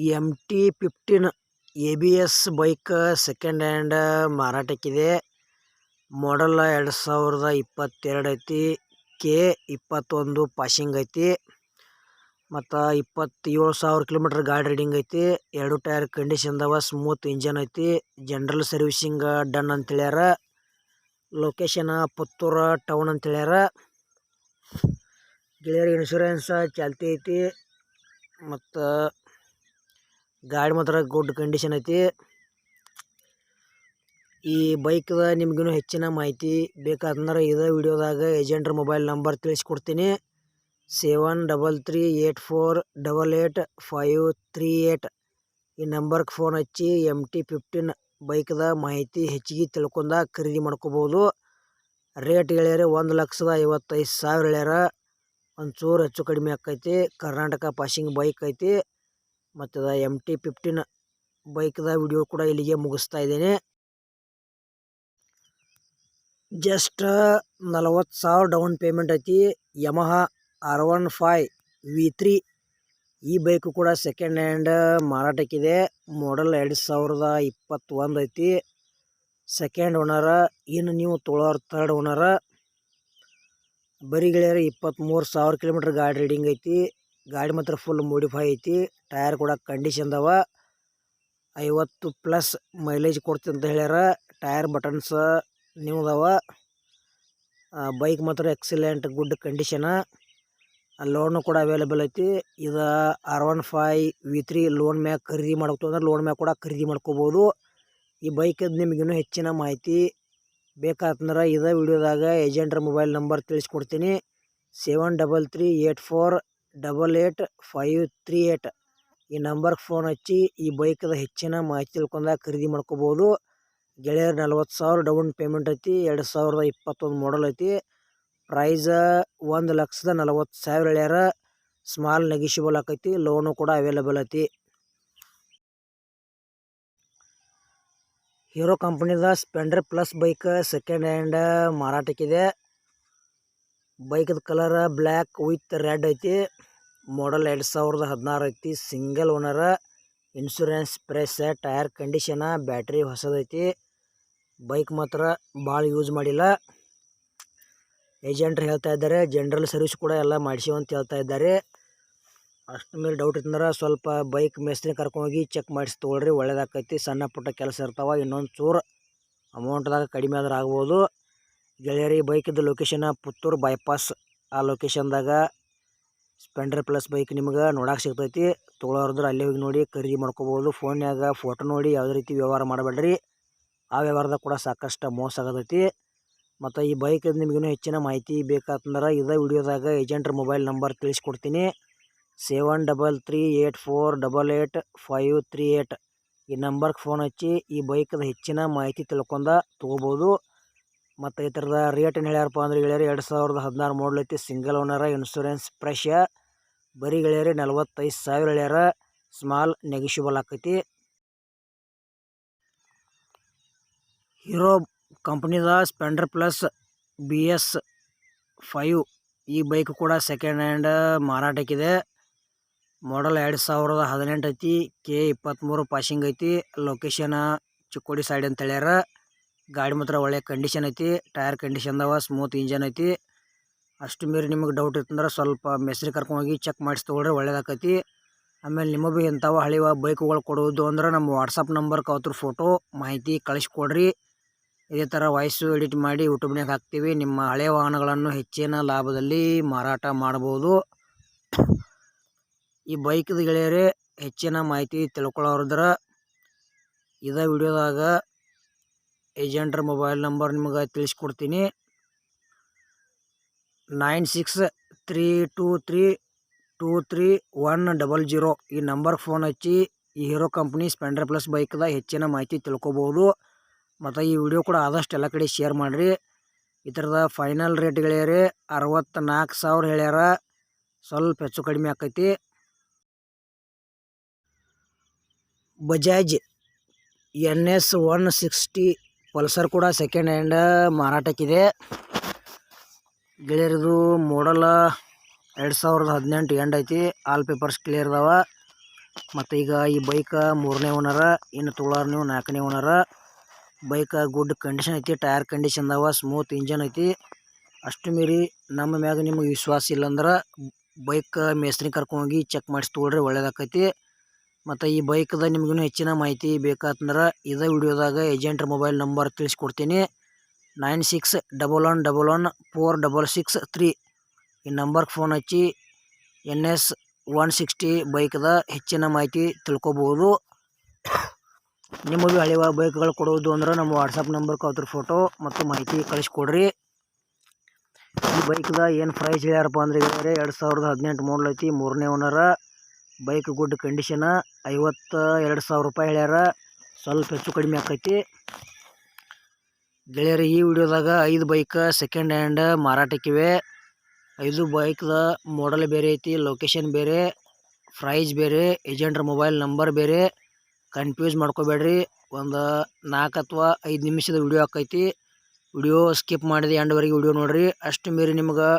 MT-15 ABS bike second hand ಮಾರಾಟಕ್ಕಿದೆ. Model 2022 ಐತಿ. K21 passing ಐತಿ. ಮತ್ತು 27,000 ಕಿಲೋಮೀಟರ್ ಗಾಡಿ ರೈಡಿಂಗ್ ಐತಿ. 2 ಟೈರ್ ಕಂಡೀಷನ್ ಅದಾವ. ಸ್ಮೂತ್ ಇಂಜನ್ ಐತಿ. ಜನರಲ್ ಸರ್ವಿಸಿಂಗ್ ಡನ್ ಅಂತ ಹೇಳ್ಯಾರ. ಲೊಕೇಶನ್ ಪುತ್ತೂರು ಟೌನ್ ಅಂತ ಹೇಳ್ಯಾರ. ಗೆಳೆಯರಿ ಇನ್ಶೂರೆನ್ಸ್ ಚಾಲ್ತಿ ಐತಿ. ಮತ್ತು ಗಾಡಿ ಮಾತ್ರ ಗುಡ್ ಕಂಡೀಷನ್ ಐತಿ. ಈ ಬೈಕ್ದ ನಿಮ್ಗಿನ್ನೂ ಹೆಚ್ಚಿನ ಮಾಹಿತಿ ಬೇಕಾದ್ರೆ ಇದೇ ವಿಡಿಯೋದಾಗ ಏಜೆಂಟ್ರ ಮೊಬೈಲ್ ನಂಬರ್ ತಿಳಿಸ್ಕೊಡ್ತೀನಿ. 7334888538 ಈ ನಂಬರ್ಗೆ ಫೋನ್ ಹಚ್ಚಿ MT-15 ಬೈಕ್ದ ಮಾಹಿತಿ ಹೆಚ್ಚಿಗೆ ತಿಳ್ಕೊಂಡ ಖರೀದಿ ಮಾಡ್ಕೋಬೋದು. ರೇಟ್ ಹೇಳ್ಯಾರ 1,55,000 ಹೇಳ್ಯಾರ. ಒಂಚೂರು ಹೆಚ್ಚು ಕಡಿಮೆ ಆಕೈತಿ. ಕರ್ನಾಟಕ ಪಾಸಿಂಗ್ ಬೈಕ್ ಐತಿ. ಮತ್ತು MT-15 ಬೈಕ್ದ ವಿಡಿಯೋ ಕೂಡ ಇಲ್ಲಿಗೆ ಮುಗಿಸ್ತಾ ಇದ್ದೇನೆ. ಜಸ್ಟ್ 40,000 ಡೌನ್ ಪೇಮೆಂಟ್ ಐತಿ. ಯಮಹಾ R15 V3 ಈ ಬೈಕು ಕೂಡ ಸೆಕೆಂಡ್ ಹ್ಯಾಂಡ್ ಮಾರಾಟಕ್ಕಿದೆ. ಮಾಡಲ್ 2021 ಐತಿ. ಸೆಕೆಂಡ್ ಓನರ. ಇನ್ನು ನೀವು ತೊಗೊಳೋರು ಥರ್ಡ್ ಓನರ. ಬರೀ ಗೆಳೆಯರೆ 23,000 ಕಿಲೋಮೀಟರ್ ಗಾಡಿ ರೈಡಿಂಗ್ ಐತಿ. ಗಾಡಿ ಮಾತ್ರ ಫುಲ್ ಮಾಡಿಫೈ ಐತಿ. ಟೈರ್ ಕೂಡ ಕಂಡೀಷನ್ ಅದಾವ. 50+ ಮೈಲೇಜ್ ಕೊಡ್ತೀನಿ ಅಂತ ಹೇಳ್ಯಾರ. ಟೈರ್ ಬಟನ್ಸ್ ನ್ಯೂ ಅದಾವ. ಬೈಕ್ ಮಾತ್ರ ಎಕ್ಸಲೆಂಟ್ ಗುಡ್ ಕಂಡೀಷನ್. ಲೋನು ಕೂಡ ಅವೈಲೇಬಲ್ ಐತಿ. ಇದು R15 V3 ಲೋನ್ ಮ್ಯಾಗ ಖರೀದಿ ಮಾಡ್ಬೇಕು ಅಂದ್ರೆ ಲೋನ್ ಮ್ಯಾಗ ಕೂಡ ಖರೀದಿ ಮಾಡ್ಕೋಬೋದು. ಈ ಬೈಕದ ನಿಮಗಿನ್ನೂ ಹೆಚ್ಚಿನ ಮಾಹಿತಿ ಬೇಕಾತಂದ್ರೆ ಇದೇ ವಿಡಿಯೋದಾಗ ಏಜೆಂಟ್ರ ಮೊಬೈಲ್ ನಂಬರ್ ತಿಳಿಸ್ಕೊಡ್ತೀನಿ. 7334888538 ಈ ನಂಬರ್ಗೆ ಫೋನ್ ಹಚ್ಚಿ ಈ ಬೈಕದ ಹೆಚ್ಚಿನ ಮಾಹಿತಿ ತಿಳ್ಕೊಂಡ ಖರೀದಿ ಮಾಡ್ಕೋಬೋದು. ಗೆಳೆಯರು 40,000 ಡೌನ್ ಪೇಮೆಂಟ್ ಐತಿ. 2021 ಮಾಡಲ್ ಐತಿ. ಪ್ರೈಸ್ 1,40,000 ಹೇಳ್ಯಾರ. ಸ್ಮಾಲ್ ನೆಗಿಷಿಬಲ್ ಆಕೈತಿ. ಲೋನು ಕೂಡ ಅವೈಲೇಬಲ್ ಐತಿ. ಹೀರೋ ಕಂಪನಿದ Splendor plus bike second hand ಮಾರಾಟಕ್ಕಿದೆ. ಬೈಕದ ಕಲರ್ ಬ್ಲ್ಯಾಕ್ ವಿತ್ ರೆಡ್ ಐತಿ. ಮಾಡಲ್ 2016 ಐತಿ. Single owner. Insurance fresh. Tyre condition. Battery ಹೊಸದೈತಿ. ಬೈಕ್ ಮಾತ್ರ ಭಾಳ ಯೂಸ್ ಮಾಡಿಲ್ಲ. ಏಜೆಂಟ್ರು ಹೇಳ್ತಾ ಇದ್ದಾರೆ ಜನರಲ್ ಸರ್ವಿಸ್ ಕೂಡ ಎಲ್ಲ ಮಾಡಿಸಿ ಅಂತ ಹೇಳ್ತಾ ಇದ್ದಾರೆ. ಅಷ್ಟು ಮೇಲೆ ಡೌಟ್ ಇತ್ತಂದ್ರೆ ಸ್ವಲ್ಪ ಬೈಕ್ ಮೇಸ್ತ್ರಿ ಕರ್ಕೊಂಡೋಗಿ ಚೆಕ್ ಮಾಡಿಸಿ ತೊಗೊಳ್ರಿ, ಒಳ್ಳೇದಾಕೈತಿ. ಸಣ್ಣ ಪುಟ್ಟ ಕೆಲಸ ಇರ್ತಾವ. ಇನ್ನೊಂದು ಚೂರು ಅಮೌಂಟ್ದಾಗ ಕಡಿಮೆ ಆದ್ರೆ ಆಗ್ಬೋದು. ಗೆಳೆಯರಿ ಬೈಕಿದ್ದು ಲೊಕೇಶನ್ ಪುತ್ತೂರು ಬೈಪಾಸ್. ಆ ಲೊಕೇಶನ್ದಾಗ ಸ್ಪೆಂಡರ್ ಪ್ಲಸ್ ಬೈಕ್ ನಿಮ್ಗೆ ನೋಡಕ್ಕೆ ಸಿಗ್ತೈತಿ. ತೊಗೊಳೋರಿದ್ರೆ ಅಲ್ಲೇ ಹೋಗಿ ನೋಡಿ ಖರೀದಿ ಮಾಡ್ಕೋಬೋದು. ಫೋನ್ಯಾಗ ಫೋಟೋ ನೋಡಿ ಯಾವುದೇ ರೀತಿ ವ್ಯವಹಾರ ಮಾಡಬೇಡ್ರಿ. ಆ ವ್ಯವಹಾರದಾಗ ಕೂಡ ಸಾಕಷ್ಟು ಮೋಸ ಆಗೋದೈತಿ. ಮತ್ತು ಈ ಬೈಕದ ನಿಮಗಿನ್ನೂ ಹೆಚ್ಚಿನ ಮಾಹಿತಿ ಬೇಕಾತಂದ್ರೆ ಇದೇ ವಿಡಿಯೋದಾಗ ಏಜೆಂಟ್ರ ಮೊಬೈಲ್ ನಂಬರ್ ತಿಳಿಸ್ಕೊಡ್ತೀನಿ. 7334888538 ಈ ನಂಬರ್ಗೆ ಫೋನ್ ಹಚ್ಚಿ ಈ ಬೈಕದ ಹೆಚ್ಚಿನ ಮಾಹಿತಿ ತಿಳ್ಕೊಂಡ ತೊಗೋಬೋದು. ಮತ್ತು ಈ ಥರದ ರೇಟ್ ಏನು ಹೇಳ್ಯಾರಪ್ಪ ಅಂದ್ರೆ ಗೆಳೆಯರಿ 2016 ಮಾಡಲ್ ಐತಿ. Single owner. Insurance fresh. ಬರೀ ಗೆಳೆಯರಿ 45,000 ಹೇಳ್ಯಾರ. ಸ್ಮಾಲ್ ನೆಗಿಷಿಬಲ್ ಆಕೈತಿ. ಹೀರೋ ಕಂಪ್ನಿದ ಸ್ಪೆಂಡರ್ ಪ್ಲಸ್ BS5 ಈ ಬೈಕ್ ಕೂಡ ಸೆಕೆಂಡ್ ಹ್ಯಾಂಡ್ ಮಾರಾಟಕ್ಕಿದೆ. ಮಾಡಲ್ 2018 ಐತಿ. K23 ಪಾಸಿಂಗ್ ಐತಿ. ಲೊಕೇಶನ್ ಚಿಕ್ಕೋಡಿ ಸೈಡ್ ಅಂತ ಹೇಳ್ಯಾರ. ಗಾಡಿ ಮಾತ್ರ ಒಳ್ಳೆ ಕಂಡೀಷನ್ ಐತಿ. ಟೈರ್ ಕಂಡೀಷನ್ ಅದಾವ. ಸ್ಮೂತ್ ಇಂಜನ್ ಐತಿ. ಅಷ್ಟು ಮೀರಿ ನಿಮಗೆ ಡೌಟ್ ಇತ್ತಂದ್ರೆ ಸ್ವಲ್ಪ ಮೆಸ್ರಿ ಕರ್ಕೊಂಡೋಗಿ ಚೆಕ್ ಮಾಡಿಸಿ ತೊಗೊಳ್ರಿ, ಒಳ್ಳೇದಾಕೈತಿ. ಆಮೇಲೆ ನಿಮಗೆ ಭೀ ಇಂಥವ ಹಳೆಯ ಬೈಕುಗಳು ಕೊಡೋದು ಅಂದ್ರೆ ನಮ್ಮ ವಾಟ್ಸಪ್ ನಂಬರ್ಗೆ ಅವ್ರ ಫೋಟೋ ಮಾಹಿತಿ ಕಳಿಸ್ಕೊಡ್ರಿ. ಇದೇ ಥರ ವಾಯ್ಸು ಎಡಿಟ್ ಮಾಡಿ ಯೂಟ್ಯೂಬ್ನಾಗ ಹಾಕ್ತೀವಿ. ನಿಮ್ಮ ಹಳೆಯ ವಾಹನಗಳನ್ನು ಹೆಚ್ಚಿನ ಲಾಭದಲ್ಲಿ ಮಾರಾಟ ಮಾಡ್ಬೋದು. ಈ ಬೈಕ್ದ ಗೆಳೆಯರೇ ಹೆಚ್ಚಿನ ಮಾಹಿತಿ ತಿಳ್ಕೊಳ್ಳೋರಿದ್ರೆ ಇದೇ ವಿಡಿಯೋದಾಗ ಏಜೆಂಟ್ರ ಮೊಬೈಲ್ ನಂಬರ್ ನಿಮಗೆ ತಿಳಿಸ್ಕೊಡ್ತೀನಿ. 9632323100 ಈ ನಂಬರ್ಗೆ ಫೋನ್ ಹಚ್ಚಿ ಈ ಹೀರೋ ಕಂಪ್ನಿ ಸ್ಪೆಂಡರ್ ಪ್ಲಸ್ ಬೈಕ್ದ ಹೆಚ್ಚಿನ ಮಾಹಿತಿ ತಿಳ್ಕೊಬೋದು. ಮತ್ತು ಈ ವಿಡಿಯೋ ಕೂಡ ಆದಷ್ಟು ಎಲ್ಲ ಕಡೆ ಶೇರ್ ಮಾಡಿರಿ. ಈ ಥರದ ಫೈನಲ್ ರೇಟ್ ಗೆಳೆಯರೇ 64,000 ಹೇಳ್ಯಾರ. ಸ್ವಲ್ಪ ಹೆಚ್ಚು ಕಡಿಮೆ ಆಕೈತಿ. ಬಜಾಜ್ NS 160 ಪಲ್ಸರ್ ಕೂಡ ಸೆಕೆಂಡ್ ಹ್ಯಾಂಡ್ ಮಾರಾಟಕ್ಕಿದೆ. ಗೆಳೆಯರಿದು ಮಾಡಲ 2018 ಎಂಡ್ ಐತಿ. ಆಲ್ ಪೇಪರ್ಸ್ ಕ್ಲಿಯರ್ ಅದಾವ. ಮತ್ತು ಈಗ ಈ ಬೈಕ್ 3ನೇ ಓನರ, ಇನ್ನು ತೊಗೊಳೋರು ನೀವು 4ನೇ ಓನರ. ಬೈಕ್ ಗುಡ್ ಕಂಡೀಷನ್ ಐತಿ, ಟೈರ್ ಕಂಡೀಷನ್ ಅದಾವ, ಸ್ಮೂತ್ ಇಂಜನ್ ಐತಿ. ಅಷ್ಟು ಮೀರಿ ನಮ್ಮ ಮ್ಯಾಗ ನಿಮಗೆ ವಿಶ್ವಾಸ ಇಲ್ಲಂದ್ರೆ ಬೈಕ್ ಮೇಸ್ತ್ರಿ ಕರ್ಕೊಂಡೋಗಿ ಚೆಕ್ ಮಾಡಿಸಿ ತೊಗೊಳ್ರಿ, ಒಳ್ಳೇದಾಕೈತಿ. ಮತ್ತು ಈ ಬೈಕ್ದ ನಿಮಗೂ ಹೆಚ್ಚಿನ ಮಾಹಿತಿ ಬೇಕಾತಂದ್ರೆ ಇದೇ ವಿಡಿಯೋದಾಗ ಏಜೆಂಟ್ರ ಮೊಬೈಲ್ ನಂಬರ್ ತಿಳಿಸ್ಕೊಡ್ತೀನಿ. 9611114663 ಈ ನಂಬರ್ಗೆ ಫೋನ್ ಹಚ್ಚಿ NS 160 ಬೈಕ್ದ ಹೆಚ್ಚಿನ ಮಾಹಿತಿ ತಿಳ್ಕೊಬೋದು. ನಿಮಗೆ ಹಳೆಯ ಬೈಕ್ಗಳು ಕೊಡೋದು ಅಂದ್ರೆ ನಮ್ಮ ವಾಟ್ಸಪ್ ನಂಬರ್ಗೆ ಅದ್ರ ಫೋಟೋ ಮತ್ತು ಮಾಹಿತಿ ಕಳಿಸ್ಕೊಡ್ರಿ. ಈ ಬೈಕ್ದ ಏನು ಪ್ರೈಸ್ ಹೇಳ್ಯಾರಪ್ಪ ಅಂದ್ರೆ 2018 ಮಾಡಲ್ ಐತಿ, 3ನೇ ಓನರ. ಬೈಕ್ ಗುಡ್ ಕಂಡೀಷನ, 52,000 ರೂಪಾಯಿ ಹೇಳ್ಯಾರ. ಸ್ವಲ್ಪ ಹೆಚ್ಚು ಕಡಿಮೆ ಆಕೈತಿ. ಗೆಳೆಯರು ಈ ವಿಡಿಯೋದಾಗ 5 ಬೈಕ್ ಸೆಕೆಂಡ್ ಹ್ಯಾಂಡ್ ಮಾರಾಟಕ್ಕಿವೆ. 5 ಬೈಕ್ದ ಮಾಡಲ್ ಬೇರೆ ಐತಿ, ಲೊಕೇಶನ್ ಬೇರೆ, ಪ್ರೈಸ್ ಬೇರೆ, ಏಜೆಂಟ್ರ ಮೊಬೈಲ್ ನಂಬರ್ ಬೇರೆ. ಕನ್ಫ್ಯೂಸ್ ಮಾಡ್ಕೋಬೇಡ್ರಿ. ಒಂದು 4 ಅಥವಾ 5 ನಿಮಿಷದ ವಿಡಿಯೋ ಆಕೈತಿ. ವಿಡಿಯೋ ಸ್ಕಿಪ್ ಮಾಡಿದೆ ಎಂಡ್ವರೆಗೆ ವಿಡಿಯೋ ನೋಡ್ರಿ. ಅಷ್ಟು ಮೀರಿ ನಿಮ್ಗೆ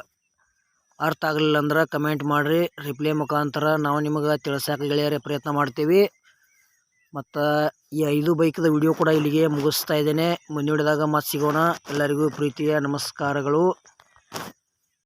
ಅರ್ಥ ಆಗಲಿಲ್ಲ ಅಂದ್ರೆ ಕಮೆಂಟ್ ಮಾಡಿರಿ, ರಿಪ್ಲೈ ಮುಖಾಂತರ ನಾವು ನಿಮಗೆ ತಿಳ್ಸೋಕೆ ಗೆಳೆಯರೇ ಪ್ರಯತ್ನ ಮಾಡ್ತೀವಿ. ಮತ್ತು ಈ 5 ಬೈಕ್ದ ವಿಡಿಯೋ ಕೂಡ ಇಲ್ಲಿಗೆ ಮುಗಿಸ್ತಾ ಇದ್ದೇನೆ. ಮುಂದಿನ ವಿಡಿಯೋದಾಗ ಮತ್ತೆ ಸಿಗೋಣ. ಎಲ್ಲರಿಗೂ ಪ್ರೀತಿಯ ನಮಸ್ಕಾರಗಳು.